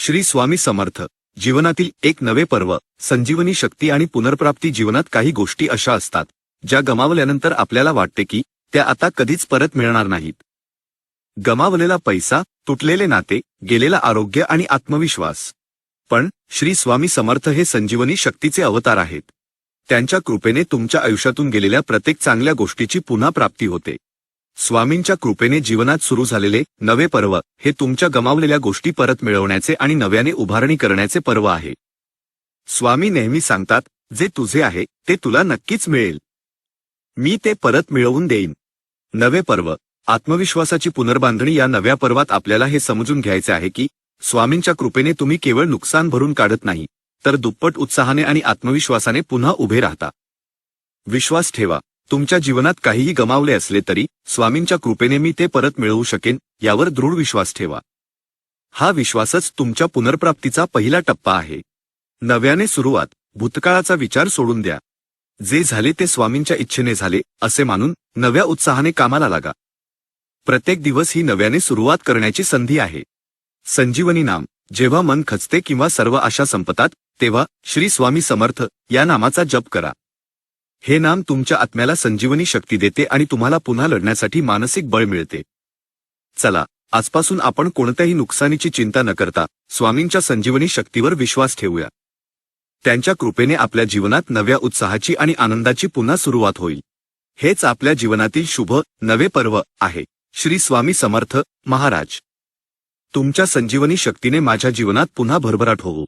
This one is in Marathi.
श्री स्वामी समर्थ. जीवनातील एक नवे पर्व, संजीवनी शक्ती आणि पुनर्प्राप्ती. जीवनात काही गोष्टी अशा असतात ज्या गमावल्यानंतर आपल्याला वाटते की त्या आता कधीच परत मिळणार नाहीत. गमावलेला पैसा, तुटलेले नाते, गेलेला आरोग्य आणि आत्मविश्वास. पण श्री स्वामी समर्थ हे संजीवनी शक्तीचे अवतार आहेत. त्यांच्या कृपेने तुमच्या आयुष्यातून गेलेल्या प्रत्येक चांगल्या गोष्टीची पुन्हा प्राप्ती होते. स्वामींच्या कृपेने जीवनात सुरू झालेले नवे पर्व हे तुमच्या गमावलेल्या गोष्टी परत मिळवण्याचे आणि नव्याने उभारणी करण्याचे पर्व आहे. स्वामी नेहमी सांगतात, जे तुझे आहे ते तुला नक्कीच मिळेल. मी ते परत मिळवून देईन. नवे पर्व, आत्मविश्वासाची पुनर्बांधणी. या नव्या पर्वात आपल्याला हे समजून घ्यायचे आहे की स्वामींच्या कृपेने तुम्ही केवळ नुकसान भरून काढत नाही, तर दुप्पट उत्साहाने आणि आत्मविश्वासाने पुन्हा उभे राहता. विश्वास ठेवा, तुमच्या जीवनात काहीही गमावले असले तरी स्वामींच्या कृपेने मी ते परत मिळवू शकेन यावर दृढ विश्वास ठेवा. हा विश्वासच तुमच्या पुनर्प्राप्तीचा पहिला टप्पा आहे. नव्याने सुरुवात. भूतकाळाचा विचार सोडून द्या. जे झाले ते स्वामींच्या इच्छेने झाले असे मानून नव्या उत्साहाने कामाला लागा. प्रत्येक दिवस ही नव्याने सुरुवात करण्याची संधी आहे. संजीवनी नाम. जेव्हा मन खचते किंवा सर्व आशा संपतात तेव्हा श्री स्वामी समर्थ या नामाचा जप करा. हे नाम तुमच्या आत्म्याला संजीवनी शक्ती देते आणि तुम्हाला पुन्हा लढण्यासाठी मानसिक बळ मिळते. चला, आजपासून आपण कोणत्याही नुकसानीची चिंता न करता स्वामींच्या संजीवनी शक्तीवर विश्वास ठेवूया. त्यांच्या कृपेने आपल्या जीवनात नव्या उत्साहाची आणि आनंदाची पुन्हा सुरुवात होईल. हेच आपल्या जीवनातील शुभ नवे पर्व आहे. श्री स्वामी समर्थ महाराज. तुमच्या संजीवनी शक्तीने माझ्या जीवनात पुन्हा भरभराट होवो.